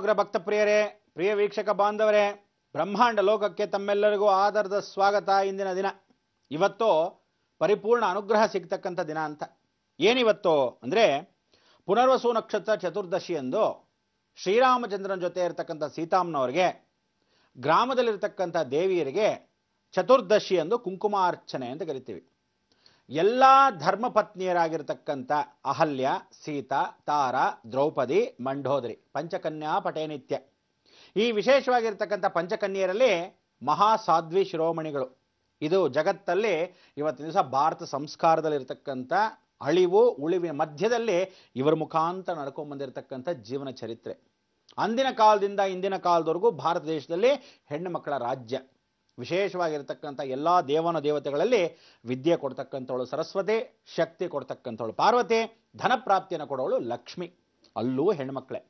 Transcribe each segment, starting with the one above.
ಸಮಗ್ರ ಭಕ್ತ ಪ್ರಿಯರೇ, ಪ್ರಿಯ ವೀಕ್ಷಕ ಬಾಂಧವರೇ, ಬ್ರಹ್ಮಾಂಡ ಲೋಕಕ್ಕೆ ತಮ್ಮೆಲ್ಲರಿಗೂ ಆದರದ ಸ್ವಾಗತ. ಇಂದಿನ ದಿನ ಇವತ್ತು ಪರಿಪೂರ್ಣ ಅನುಗ್ರಹ ಸಿಗ್ತಕ್ಕಂಥ ದಿನ ಅಂತ. ಏನಿವತ್ತು ಅಂದರೆ ಪುನರ್ವಸು ನಕ್ಷತ್ರ ಚತುರ್ದಶಿ ಎಂದು ಶ್ರೀರಾಮಚಂದ್ರನ ಜೊತೆ ಇರತಕ್ಕಂಥ ಸೀತಾಮ್ಮನವರಿಗೆ ಗ್ರಾಮದಲ್ಲಿರ್ತಕ್ಕಂಥ ದೇವಿಯರಿಗೆ ಚತುರ್ದಶಿ ಎಂದು ಕುಂಕುಮಾರ್ಚನೆ ಅಂತ ಕರಿತೀವಿ. ಎಲ್ಲ ಧರ್ಮಪತ್ನಿಯರಾಗಿರ್ತಕ್ಕಂಥ ಅಹಲ್ಯ, ಸೀತಾ, ತಾರ, ದ್ರೌಪದಿ, ಮಂಡೋದರಿ ಪಂಚಕನ್ಯಾ ಪಟೇನಿತ್ಯ. ಈ ವಿಶೇಷವಾಗಿರ್ತಕ್ಕಂಥ ಪಂಚಕನ್ಯರಲ್ಲಿ ಮಹಾಸಾಧ್ವಿ ಶಿರೋಮಣಿಗಳು. ಇದು ಜಗತ್ತಲ್ಲಿ ಇವತ್ತಿನ ದಿವಸ ಭಾರತ ಸಂಸ್ಕಾರದಲ್ಲಿರ್ತಕ್ಕಂಥ ಅಳಿವು ಉಳಿವಿನ ಮಧ್ಯದಲ್ಲಿ ಇವರ ಮುಖಾಂತರ ನಡ್ಕೊಂಡ್ಬಂದಿರತಕ್ಕಂಥ ಜೀವನ ಚರಿತ್ರೆ. ಅಂದಿನ ಕಾಲದಿಂದ ಇಂದಿನ ಕಾಲದವರೆಗೂ ಭಾರತ ದೇಶದಲ್ಲಿ ಹೆಣ್ಣು ಮಕ್ಕಳ ರಾಜ್ಯ. ವಿಶೇಷವಾಗಿರ್ತಕ್ಕಂಥ ಎಲ್ಲ ದೇವನ ದೇವತೆಗಳಲ್ಲಿ ವಿದ್ಯೆ ಕೊಡ್ತಕ್ಕಂಥವಳು ಸರಸ್ವತಿ, ಶಕ್ತಿ ಕೊಡ್ತಕ್ಕಂಥವಳು ಪಾರ್ವತಿ, ಧನ ಪ್ರಾಪ್ತಿಯನ್ನು ಕೊಡೋಳು ಲಕ್ಷ್ಮಿ. ಅಲ್ಲೂ ಹೆಣ್ಣುಮಕ್ಕಳೇ.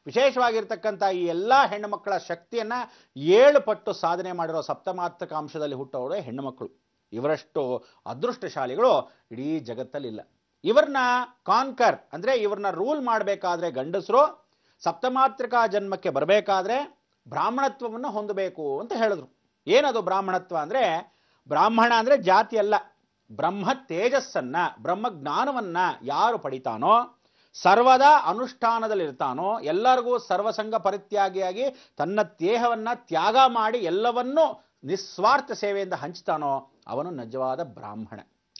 ವಿಶೇಷವಾಗಿರ್ತಕ್ಕಂಥ ಈ ಎಲ್ಲ ಹೆಣ್ಣು ಮಕ್ಕಳ ಶಕ್ತಿಯನ್ನು 7 ಪಟ್ಟು ಸಾಧನೆ ಮಾಡಿರೋ ಸಪ್ತಮಾತ್ರಕಾಂಶದಲ್ಲಿ ಹುಟ್ಟೋಳು ಹೆಣ್ಣು ಮಕ್ಕಳು. ಇವರಷ್ಟು ಅದೃಷ್ಟಶಾಲಿಗಳು ಇಡೀ ಜಗತ್ತಲ್ಲಿಲ್ಲ. ಇವ್ರನ್ನ ಕಾನ್ಕರ್ ಅಂದರೆ ಇವ್ರನ್ನ ರೂಲ್ ಮಾಡಬೇಕಾದ್ರೆ ಗಂಡಸರು ಸಪ್ತಮಾತ್ರಕ ಜನ್ಮಕ್ಕೆ ಬರಬೇಕಾದ್ರೆ ಬ್ರಾಹ್ಮಣತ್ವವನ್ನು ಹೊಂದಬೇಕು ಅಂತ ಹೇಳಿದ್ರು. ಏನದು ಬ್ರಾಹ್ಮಣತ್ವ ಅಂದರೆ? ಬ್ರಾಹ್ಮಣ ಅಂದರೆ ಜಾತಿ ಅಲ್ಲ, ಬ್ರಹ್ಮ ತೇಜಸ್ಸನ್ನ, ಬ್ರಹ್ಮ ಜ್ಞಾನವನ್ನ ಯಾರು ಪಡಿತಾನೋ, ಸರ್ವದಾ ಅನುಷ್ಠಾನದಲ್ಲಿರ್ತಾನೋ, ಎಲ್ಲರಿಗೂ ಸರ್ವಸಂಗ ಪರಿತ್ಯಾಗಿಯಾಗಿ ತನ್ನ ದೇಹವನ್ನ ತ್ಯಾಗ ಮಾಡಿ ಎಲ್ಲವನ್ನೂ ನಿಸ್ವಾರ್ಥ ಸೇವೆಯಿಂದ ಹಂಚ್ತಾನೋ ಅವನು ನಿಜವಾದ ಬ್ರಾಹ್ಮಣ.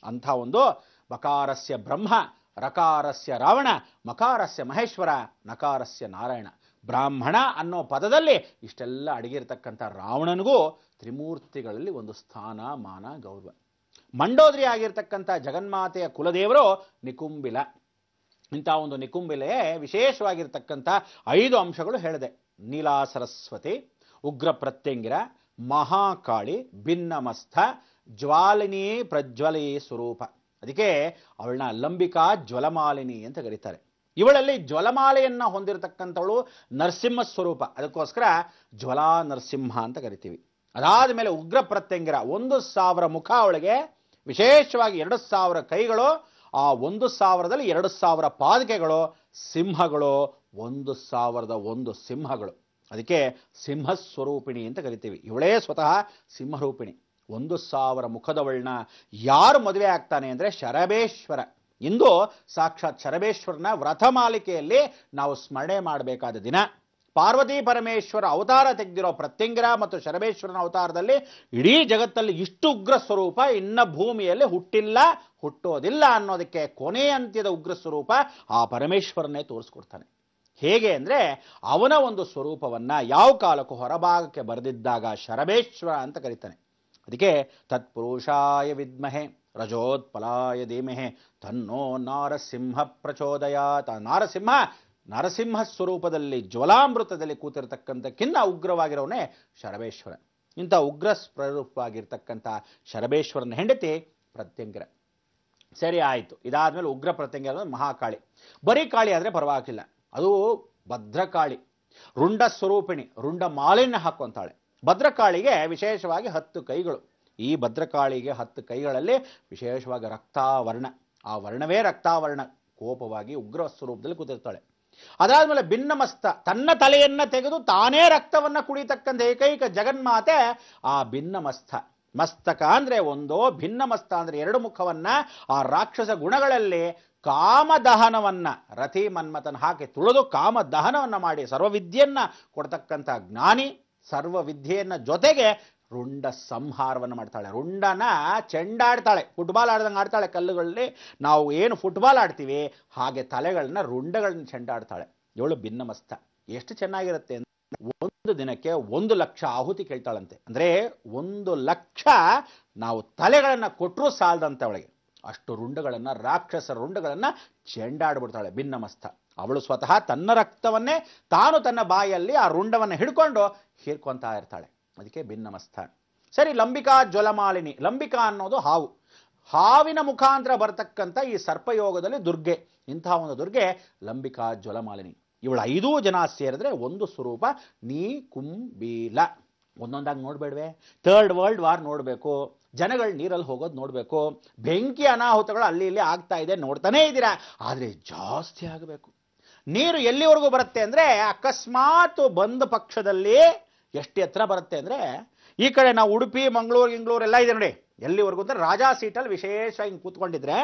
ಅಂಥ ಒಂದು ಬಕಾರಸ್ಯ ಬ್ರಹ್ಮ, ರಕಾರಸ್ಯ ರಾವಣ, ಮಕಾರಸ್ಯ ಮಹೇಶ್ವರ, ನಕಾರಸ್ಯ ನಾರಾಯಣ. ಬ್ರಾಹ್ಮಣ ಅನ್ನೋ ಪದದಲ್ಲಿ ಇಷ್ಟೆಲ್ಲ ಅಡಗಿರ್ತಕ್ಕಂಥ ರಾವಣನಿಗೂ ತ್ರಿಮೂರ್ತಿಗಳಲ್ಲಿ ಒಂದು ಸ್ಥಾನ, ಮಾನ, ಗೌರವ. ಮಂಡೋದರಿ ಆಗಿರ್ತಕ್ಕಂಥ ಜಗನ್ಮಾತೆಯ ಕುಲದೇವರು ನಿಕುಂಬಿಲ. ಇಂಥ ಒಂದು ನಿಕುಂಬಿಲೆ ವಿಶೇಷವಾಗಿರ್ತಕ್ಕಂಥ 5 ಅಂಶಗಳು ಹೇಳಿದೆ. ನೀಲಾ ಸರಸ್ವತಿ, ಉಗ್ರ ಪ್ರತ್ಯಂಗಿರ, ಮಹಾಕಾಳಿ, ಭಿನ್ನಮಸ್ಥ, ಜ್ವಾಲಿನಿ ಪ್ರಜ್ವಲಿ ಸ್ವರೂಪ. ಅದಕ್ಕೆ ಅವಳನ್ನ ಲಂಬಿಕಾ ಜ್ವಲಮಾಲಿನಿ ಅಂತ ಕರೀತಾರೆ. ಇವಳಲ್ಲಿ ಜ್ವಲಮಾಲೆಯನ್ನ ಹೊಂದಿರತಕ್ಕಂಥವಳು ನರಸಿಂಹ ಸ್ವರೂಪ. ಅದಕ್ಕೋಸ್ಕರ ಜ್ವಲಾ ನರಸಿಂಹ ಅಂತ ಕರಿತೀವಿ. ಅದಾದ ಮೇಲೆ ಉಗ್ರ ಪ್ರತ್ಯಂಗಿರ, 1,000 ಮುಖ ಅವಳಿಗೆ, ವಿಶೇಷವಾಗಿ 2,000 ಕೈಗಳು, ಆ 1,000ದಲ್ಲಿ 2,000 ಪಾದಕೆಗಳು, ಸಿಂಹಗಳು 1,001 ಸಿಂಹಗಳು. ಅದಕ್ಕೆ ಸಿಂಹಸ್ವರೂಪಿಣಿ ಅಂತ ಕರಿತೀವಿ. ಇವಳೇ ಸ್ವತಃ ಸಿಂಹರೂಪಿಣಿ. 1,000 ಮುಖದವಳನ್ನ ಯಾರು ಮದುವೆ ಆಗ್ತಾನೆ ಅಂದರೆ ಶರಬೇಶ್ವರ. ಇಂದು ಸಾಕ್ಷಾತ್ ಶರಬೇಶ್ವರನ ವ್ರತಮಾಲಿಕೆಯಲ್ಲಿ ನಾವು ಸ್ಮರಣೆ ಮಾಡಬೇಕಾದ ದಿನ. ಪಾರ್ವತಿ ಪರಮೇಶ್ವರ ಅವತಾರ ತೆಗೆದಿರೋ ಪ್ರತ್ಯಂಗಿರ ಮತ್ತು ಶರಬೇಶ್ವರನ ಅವತಾರದಲ್ಲಿ ಇಡೀ ಜಗತ್ತಲ್ಲಿ ಇಷ್ಟು ಉಗ್ರ ಸ್ವರೂಪ ಇನ್ನ ಭೂಮಿಯಲ್ಲಿ ಹುಟ್ಟಿಲ್ಲ, ಹುಟ್ಟೋದಿಲ್ಲ ಅನ್ನೋದಕ್ಕೆ ಕೊನೆ ಅಂತ್ಯದ ಉಗ್ರ ಸ್ವರೂಪ ಆ ಪರಮೇಶ್ವರನ್ನೇ ತೋರಿಸ್ಕೊಡ್ತಾನೆ. ಹೇಗೆ ಅಂದರೆ ಅವನ ಒಂದು ಸ್ವರೂಪವನ್ನ ಯಾವ ಕಾಲಕ್ಕೂ ಹೊರಭಾಗಕ್ಕೆ ಬರೆದಿದ್ದಾಗ ಶರಬೇಶ್ವರ ಅಂತ ಕರೀತಾನೆ. ಅದಕ್ಕೆ ತತ್ಪುರುಷಾಯ ವಿದ್ಮಹೆ ರಜೋತ್ಪಲಾಯ ಧೀಮಹಿ ತನ್ನೋ ನಾರಸಿಂಹ ಪ್ರಚೋದಯಾತ್. ನರಸಿಂಹ ಸ್ವರೂಪದಲ್ಲಿ ಜ್ವಲಾಮೃತದಲ್ಲಿ ಕೂತಿರತಕ್ಕಂಥಕ್ಕಿಂತ ಉಗ್ರವಾಗಿರೋನೇ ಶರಬೇಶ್ವರ. ಇಂಥ ಉಗ್ರ ಸ್ವರೂಪವಾಗಿರ್ತಕ್ಕಂಥ ಶರಬೇಶ್ವರನ ಹೆಂಡತಿ ಪ್ರತ್ಯಂಗಿರ. ಸರಿ ಆಯಿತು. ಇದಾದ್ಮೇಲೆ ಉಗ್ರ ಪ್ರತ್ಯಂಗಿರ ಮಹಾಕಾಳಿ. ಬರೀ ಕಾಳಿ ಆದರೆ ಪರವಾಗಿಲ್ಲ, ಅದು ಭದ್ರಕಾಳಿ, ರುಂಡ ಸ್ವರೂಪಿಣಿ, ರುಂಡ ಮಾಲಿನ್ಯ ಹಾಕುವಂತಾಳೆ. ಭದ್ರಕಾಳಿಗೆ ವಿಶೇಷವಾಗಿ 10 ಕೈಗಳು. ಈ ಭದ್ರಕಾಳಿಗೆ 10 ಕೈಗಳಲ್ಲಿ ವಿಶೇಷವಾಗಿ ರಕ್ತಾವರ್ಣ, ಆ ವರ್ಣವೇ ರಕ್ತಾವರ್ಣ, ಕೋಪವಾಗಿ ಉಗ್ರ ಸ್ವರೂಪದಲ್ಲಿ ಕೂತಿರ್ತಾಳೆ. ಅದಾದ್ಮೇಲೆ ಭಿನ್ನಮಸ್ತ, ತನ್ನ ತಲೆಯನ್ನ ತೆಗೆದು ತಾನೇ ರಕ್ತವನ್ನ ಕುಡಿತಕ್ಕಂಥ ಏಕೈಕ ಜಗನ್ಮಾತೆ ಆ ಭಿನ್ನಮಸ್ತ. ಮಸ್ತಕ ಅಂದ್ರೆ ಒಂದು, ಭಿನ್ನಮಸ್ತ ಅಂದ್ರೆ 2 ಮುಖವನ್ನ, ಆ ರಾಕ್ಷಸ ಗುಣಗಳಲ್ಲಿ ಕಾಮದಹನವನ್ನ ರತಿ ಮನ್ಮಥನ ಹಾಕಿ ತುಳಿದು ಕಾಮದಹನವನ್ನ ಮಾಡಿ ಸರ್ವವಿದ್ಯೆಯನ್ನ ಕೊಡ್ತಕ್ಕಂಥ ಜ್ಞಾನಿ. ಸರ್ವವಿದ್ಯೆಯನ್ನ ಜೊತೆಗೆ ರುಂಡ ಸಂಹಾರವನ್ನು ಮಾಡ್ತಾಳೆ. ರುಂಡನ ಚೆಂಡಾಡ್ತಾಳೆ, ಫುಟ್ಬಾಲ್ ಆಡ್ದಂಗೆ ಆಡ್ತಾಳೆ. ಕಲ್ಲುಗಳಲ್ಲಿ ನಾವು ಏನು ಫುಟ್ಬಾಲ್ ಆಡ್ತೀವಿ ಹಾಗೆ ತಲೆಗಳನ್ನ ರುಂಡಗಳನ್ನ ಚೆಂಡಾಡ್ತಾಳೆ. ಇವಳು ಭಿನ್ನಮಸ್ತ. ಎಷ್ಟು ಚೆನ್ನಾಗಿರುತ್ತೆ ಅಂದ್ರೆ ಒಂದು ದಿನಕ್ಕೆ 1 ಲಕ್ಷ ಆಹುತಿ ಕೇಳ್ತಾಳಂತೆ. ಅಂದ್ರೆ 1 ಲಕ್ಷ ನಾವು ತಲೆಗಳನ್ನ ಕೊಟ್ಟರೂ ಸಾಲದಂತೆ ಅವಳಿಗೆ. ಅಷ್ಟು ರುಂಡಗಳನ್ನ, ರಾಕ್ಷಸ ರುಂಡಗಳನ್ನ ಚೆಂಡಾಡ್ಬಿಡ್ತಾಳೆ ಭಿನ್ನಮಸ್ತ. ಅವಳು ಸ್ವತಃ ತನ್ನ ರಕ್ತವನ್ನೇ ತಾನು ತನ್ನ ಬಾಯಲ್ಲಿ ಆ ರುಂಡವನ್ನು ಹಿಡ್ಕೊಂಡು ಹೀರ್ಕೊಂತಾ ಇರ್ತಾಳೆ. ಅದಕ್ಕೆ ಭಿನ್ನಮಸ್ತ. ಸರಿ, ಲಂಬಿಕಾ ಜ್ವಲಮಾಲಿನಿ. ಲಂಬಿಕಾ ಅನ್ನೋದು ಹಾವು. ಹಾವಿನ ಮುಖಾಂತರ ಬರತಕ್ಕಂಥ ಈ ಸರ್ಪಯೋಗದಲ್ಲಿ ದುರ್ಗೆ. ಇಂತಹ ಒಂದು ದುರ್ಗೆ ಲಂಬಿಕಾ ಜ್ವಲಮಾಲಿನಿ. ಇವಳು 5 ಜನ ಸೇರಿದ್ರೆ ಒಂದು ಸ್ವರೂಪ ನೀಕುಂಬಿಲ. ಒಂದೊಂದಾಗಿ ನೋಡ್ಬೇಡ್ವೆ? 3rd ವರ್ಲ್ಡ್ ವಾರ್ ನೋಡಬೇಕು, ಜನಗಳು ನೀರಲ್ಲಿ ಹೋಗೋದು ನೋಡಬೇಕು, ಬೆಂಕಿ ಅನಾಹುತಗಳು ಅಲ್ಲಿ ಇಲ್ಲಿ ಆಗ್ತಾ ಇದೆ ನೋಡ್ತಾನೇ ಇದ್ದೀರಾ. ಆದರೆ ಜಾಸ್ತಿ ಆಗಬೇಕು. ನೀರು ಎಲ್ಲಿವರೆಗೂ ಬರುತ್ತೆ ಅಂದರೆ ಅಕಸ್ಮಾತ್ ಬಂದ ಪಕ್ಷದಲ್ಲಿ ಎಷ್ಟು ಎತ್ತರ ಬರುತ್ತೆ ಅಂದರೆ ಈ ಕಡೆ ನಾವು ಉಡುಪಿ ಮಂಗಳೂರು ಎಲ್ಲ ಇದೆ ನೋಡಿ, ಎಲ್ಲಿವರೆಗೂ ಅಂದರೆ ರಾಜಾ ಸೀಟಲ್ಲಿ ವಿಶೇಷವಾಗಿ ಕೂತ್ಕೊಂಡಿದ್ರೆ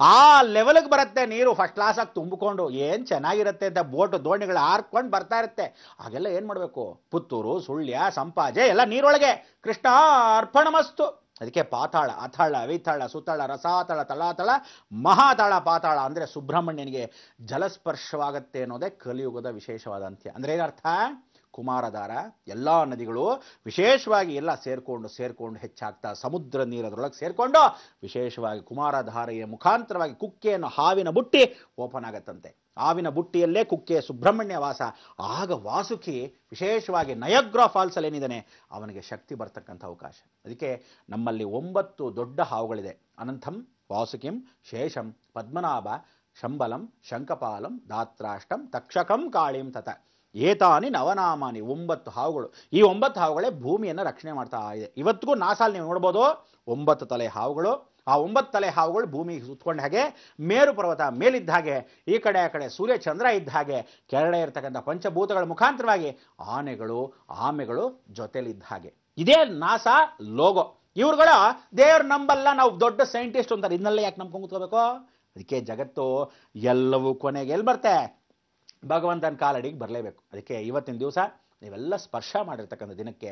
ಆ ಲೆವೆಲ್ಗೆ ಬರುತ್ತೆ ನೀರು, ಫಸ್ಟ್ ಕ್ಲಾಸಾಗಿ ತುಂಬಿಕೊಂಡು ಏನು ಚೆನ್ನಾಗಿರುತ್ತೆ ಅಂತ ಬೋಟು ದೋಣಿಗಳು ಹಾರ್ಕೊಂಡು ಬರ್ತಾ ಇರುತ್ತೆ. ಹಾಗೆಲ್ಲ ಏನು ಮಾಡಬೇಕು, ಪುತ್ತೂರು, ಸುಳ್ಯ, ಸಂಪಾಜೆ ಎಲ್ಲ ನೀರೊಳಗೆ. ಕೃಷ್ಣ ಅರ್ಪಣಮಸ್ತು. ಅದಕ್ಕೆ ಪಾತಾಳ, ಅಥಾಳ, ವಿತಾಳ, ಸುತಾಳ, ರಸಾತಳ, ತಳಾತಳ, ಮಹಾತಾಳ, ಪಾತಾಳ ಅಂದರೆ ಸುಬ್ರಹ್ಮಣ್ಯನಿಗೆ ಜಲಸ್ಪರ್ಶವಾಗತ್ತೆ ಅನ್ನೋದೇ ಕಲಿಯುಗದ ವಿಶೇಷವಾದ ಅಂತ್ಯ. ಅಂದರೆ ಏನರ್ಥ, ಕುಮಾರಧಾರ ಎಲ್ಲ ನದಿಗಳು ವಿಶೇಷವಾಗಿ ಎಲ್ಲ ಸೇರ್ಕೊಂಡು ಹೆಚ್ಚಾಗ್ತಾ ಸಮುದ್ರ ನೀರದ್ರೊಳಗೆ ಸೇರ್ಕೊಂಡು ವಿಶೇಷವಾಗಿ ಕುಮಾರಧಾರೆಯ ಮುಖಾಂತರವಾಗಿ ಕುಕ್ಕೆಯನ್ನು ಹಾವಿನ ಬುಟ್ಟಿ ಓಪನ್ ಆಗತ್ತಂತೆ. ಹಾವಿನ ಬುಟ್ಟಿಯಲ್ಲೇ ಕುಕ್ಕೆ ಸುಬ್ರಹ್ಮಣ್ಯ ವಾಸ. ಆಗ ವಾಸುಕಿ ವಿಶೇಷವಾಗಿ ನಯಗ್ರಾ ಫಾಲ್ಸಲ್ಲಿ ಏನಿದ್ದಾನೆ ಅವನಿಗೆ ಶಕ್ತಿ ಬರ್ತಕ್ಕಂಥ ಅವಕಾಶ. ಅದಕ್ಕೆ ನಮ್ಮಲ್ಲಿ 9 ದೊಡ್ಡ ಹಾವುಗಳಿದೆ. ಅನಂತಂ, ವಾಸುಕಿಂ, ಶೇಷಂ, ಪದ್ಮನಾಭ, ಶಂಬಲಂ, ಶಂಕಪಾಲಂ, ದಾತ್ರಾಷ್ಟಂ, ತಕ್ಷಕಂ, ಕಾಳಿಂ ತತ ಏತಾನಿ ನವನಾಮಾನಿ. 9 ಹಾವುಗಳು. ಈ 9 ಹಾವುಗಳೇ ಭೂಮಿಯನ್ನು ರಕ್ಷಣೆ ಮಾಡ್ತಾ ಇದೆ. ಇವತ್ತಿಗೂ ನಾಸಾಲ್ ನೀವು ನೋಡ್ಬೋದು 9 ತಲೆ ಹಾವುಗಳು. ಆ 9 ತಲೆ ಹಾವುಗಳು ಭೂಮಿಗೆ ಸುತ್ತಕೊಂಡ ಹಾಗೆ, ಮೇರು ಪರ್ವತ ಮೇಲಿದ್ದ ಹಾಗೆ, ಈ ಕಡೆ ಆ ಕಡೆ ಸೂರ್ಯ ಚಂದ್ರ ಇದ್ದ ಹಾಗೆ, ಕೆಳಗಡೆ ಇರತಕ್ಕಂಥ ಪಂಚಭೂತಗಳ ಮುಖಾಂತರವಾಗಿ ಆನೆಗಳು ಆಮೆಗಳು ಜೊತೆಲಿದ್ದ ಹಾಗೆ. ಇದೇ ನಾಸಾ ಲೋಗೋ. ಇವ್ರುಗಳ ದೇವ್ರ ನಂಬಲ್ಲ, ನಾವು ದೊಡ್ಡ ಸೈಂಟಿಸ್ಟ್ ಅಂತಾರೆ. ಇದನ್ನೆಲ್ಲ ಯಾಕೆ ನಂಬ್ಕೊಂಡು ಕೂತ್ಕೋಬೇಕು? ಅದಕ್ಕೆ ಜಗತ್ತು ಎಲ್ಲವೂ ಕೊನೆಗೆ ಎಲ್ಲಿ ಬರ್ತೆ, ಭಗವಂತನ ಕಾಲಡಿಗೆ ಬರಲೇಬೇಕು. ಅದಕ್ಕೆ ಇವತ್ತಿನ ದಿವಸ ನೀವೆಲ್ಲ ಸ್ಪರ್ಶ ಮಾಡಿರ್ತಕ್ಕಂಥ ದಿನಕ್ಕೆ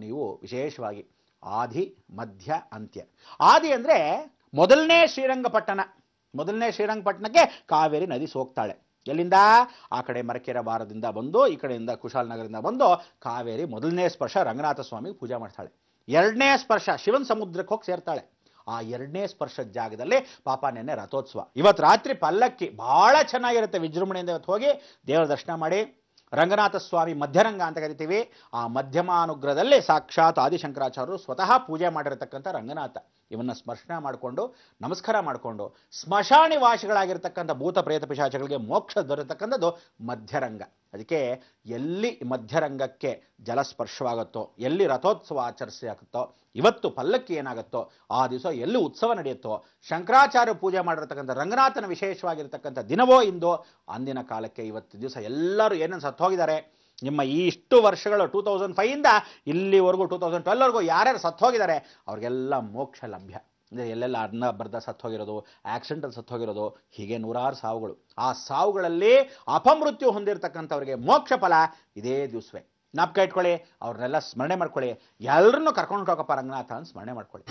ನೀವು ವಿಶೇಷವಾಗಿ ಆದಿ, ಮಧ್ಯ, ಅಂತ್ಯ. ಆದಿ ಅಂದರೆ ಮೊದಲನೇ ಶ್ರೀರಂಗಪಟ್ಟಣಕ್ಕೆ ಕಾವೇರಿ ನದಿ ಸೋಗ್ತಾಳೆ. ಎಲ್ಲಿಂದ? ಆ ಕಡೆ ಮರಕೆರೆ ಬಾರದಿಂದ ಬಂದು, ಈ ಕಡೆಯಿಂದ ಕುಶಾಲನಗರದಿಂದ ಬಂದು ಕಾವೇರಿ ಮೊದಲನೇ ಸ್ಪರ್ಶ ರಂಗನಾಥ ಸ್ವಾಮಿಗೆ ಪೂಜೆ ಮಾಡ್ತಾಳೆ. 2ನೇ ಸ್ಪರ್ಶ ಶಿವನ ಸಮುದ್ರಕ್ಕೆ ಹೋಗಿ ಸೇರ್ತಾಳೆ. ಆ 2ನೇ ಸ್ಪರ್ಶದ ಜಾಗದಲ್ಲಿ ಪಾಪ ನೆನ್ನೆ ರಥೋತ್ಸವ. ಇವತ್ತು ರಾತ್ರಿ ಪಲ್ಲಕ್ಕಿ ಬಹಳ ಚೆನ್ನಾಗಿರುತ್ತೆ. ವಿಜೃಂಭಣೆಯಿಂದ ಇವತ್ತು ಹೋಗಿ ದೇವರ ದರ್ಶನ ಮಾಡಿ. ರಂಗನಾಥ ಸ್ವಾಮಿ ಮಧ್ಯರಂಗ ಅಂತ ಕರಿತೀವಿ. ಆ ಮಧ್ಯಮಾನುಗ್ರಹದಲ್ಲಿ ಸಾಕ್ಷಾತ್ ಆದಿಶಂಕರಾಚಾರ್ಯರು ಸ್ವತಃ ಪೂಜೆ ಮಾಡಿರತಕ್ಕಂಥ ರಂಗನಾಥ. ಇವನ್ನ ಸ್ಮರಣೆ ಮಾಡಿಕೊಂಡು ನಮಸ್ಕಾರ ಮಾಡಿಕೊಂಡು ಸ್ಮಶಾನಿ ವಾಸಿಗಳಾಗಿರ್ತಕ್ಕಂಥ ಭೂತ ಪ್ರೇತ ಪಿಶಾಚಗಳಿಗೆ ಮೋಕ್ಷ ದೊರೆತಕ್ಕಂಥದ್ದು ಮಧ್ಯರಂಗ. ಅದಕ್ಕೆ ಎಲ್ಲಿ ಮಧ್ಯರಂಗಕ್ಕೆ ಜಲಸ್ಪರ್ಶವಾಗುತ್ತೋ, ಎಲ್ಲಿ ರಥೋತ್ಸವ ಆಚರಿಸಾಗುತ್ತೋ, ಇವತ್ತು ಪಲ್ಲಕ್ಕಿ ಏನಾಗುತ್ತೋ ಆ ದಿವಸ ಎಲ್ಲಿ ಉತ್ಸವ ನಡೆಯುತ್ತೋ, ಶಂಕರಾಚಾರ್ಯ ಪೂಜೆ ಮಾಡಿರ್ತಕ್ಕಂಥ ರಂಗನಾಥನ ವಿಶೇಷವಾಗಿರ್ತಕ್ಕಂಥ ದಿನವೋ ಇಂದೋ, ಅಂದಿನ ಕಾಲಕ್ಕೆ ಇವತ್ತು ದಿವಸ ಎಲ್ಲರೂ ಏನೇನು ಸತ್ತು ಹೋಗಿದ್ದಾರೆ, ನಿಮ್ಮ ಈ ಇಷ್ಟು ವರ್ಷಗಳು 2005 ಇಲ್ಲಿವರೆಗೂ 2012ವರೆಗೂ ಯಾರ್ಯಾರು ಸತ್ತು ಹೋಗಿದ್ದಾರೆ ಅವ್ರಿಗೆಲ್ಲ ಮೋಕ್ಷ ಲಭ್ಯ. ಅಂದರೆ ಎಲ್ಲೆಲ್ಲ ಅರ್ಧ ಸತ್ತು ಹೋಗಿರೋದು, ಆಕ್ಸಿಡೆಂಟಲ್ಲಿ ಸತ್ತು ಹೋಗಿರೋದು, ಹೀಗೆ 100 ಸಾವುಗಳು. ಆ ಸಾವುಗಳಲ್ಲಿ ಅಪಮೃತ್ಯು ಹೊಂದಿರತಕ್ಕಂಥವ್ರಿಗೆ ಮೋಕ್ಷ ಫಲ ಇದೇ ದಿವಸವೇ. ಜ್ಞಾಪಕ ಇಟ್ಕೊಳ್ಳಿ, ಅವ್ರನ್ನೆಲ್ಲ ಸ್ಮರಣೆ ಮಾಡ್ಕೊಳ್ಳಿ. ಎಲ್ಲರನ್ನೂ ಕರ್ಕೊಂಡು ಹೋಗಪ್ಪ ರಂಗನಾಥ ಅಂತ ಸ್ಮರಣೆ ಮಾಡ್ಕೊಳ್ಳಿ.